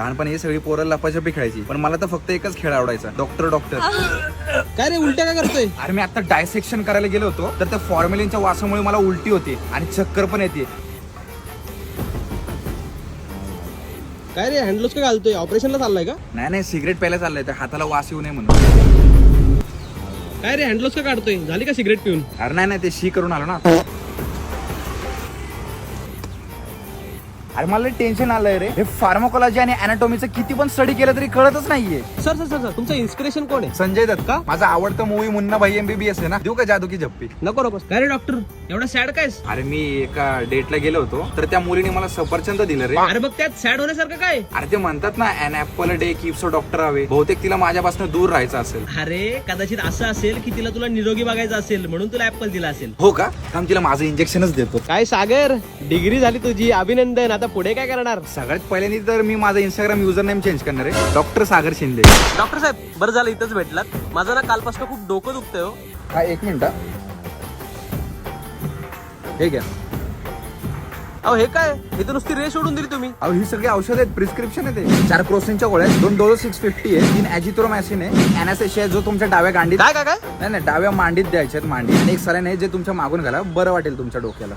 लहानपणी ही सगळी पोरं लपाछपी खेळायची, पण मला तर फक्त एकच खेळ आवडायचा, डॉक्टर डॉक्टर. काय रे उलट्या काय करतोय? अरे मी आता डायसेक्शन करायला गेलो होतो, तर त्या फॉर्मेलिनच्या वासामुळे मला उलटी होते आणि चक्कर पण येते. काय रे हँडलोस का घालतोय? ऑपरेशनला चाललाय का? नाही सिगरेट प्यायला चाललंय, तर हाताला वास येऊ नये म्हणून. काय रे हँडलोस का काढतोय? झाली का सिगरेट पिऊन? अरे नाही ते शी करून आलो ना. अरे मला टेन्शन आलंय रे, हे फार्माकोलॉजी आणि अॅनाटॉमीचं किती पण स्टडी केलं तरी कळतच नाहीये. सर सर सर तुमचं इन्स्पिरेशन कोण आहे? संजय दत्त का? माझा आवडता मूवी मुन्ना भाई MBBS आहे ना. देऊ का जादू की झप्पी? नको नको. काय रे डॉक्टर एवढा सॅड काय? अरे मी एका डेटला गेलो होतो, तर त्या मुलीने मला सफरचंद दिलं रे. अरे बघ त्यात सॅड होण्यासारखं काय? अरे ते म्हणतात ना, an apple day keeps a doctor away. बहुतेक तिला माझ्यापासून दूर राहायचं असेल. अरे कदाचित असं असेल की तिला तुला निरोगी बघायचं असेल म्हणून तुला ऍपल दिला असेल. हो का? थांब तिला माझं इंजेक्शनच देतो. काय सागर, डिग्री झाली तुझी, अभिनंदन. आता पुढे काय करणार? सगळ्यात पहिल्यांदा तर मी माझा इंस्टाग्राम युजर नेम चेंज करणार आहे, डॉक्टर सागर शिंदे. डॉक्टर साहेब बरं झालं इथंच भेटलात. माझं ना कालपासून खूप डोकं दुखतंय हो. हा एक मिनिट. हे घ्या. अहो हे काय? हे तर नुसती रेस सोडून दिली तुम्ही. अहो ही सगळी औषध आहेत, प्रिस्क्रिप्शन आहे ते. 4 क्रोसिनच्या गोळ्या, 2 डोलो 650 आहे, 3 ॲजिथ्रोमायसिन आहे, अॅनासेशिया जो तुमच्या डाव्या गांडीत. काय काय काय? नाही डाव्या मांडीत द्यायचे आहेत, मांडी. आणि एक सलाईन आहे जे तुमच्या मागून घाला, बरं वाटेल तुमच्या डोक्याला.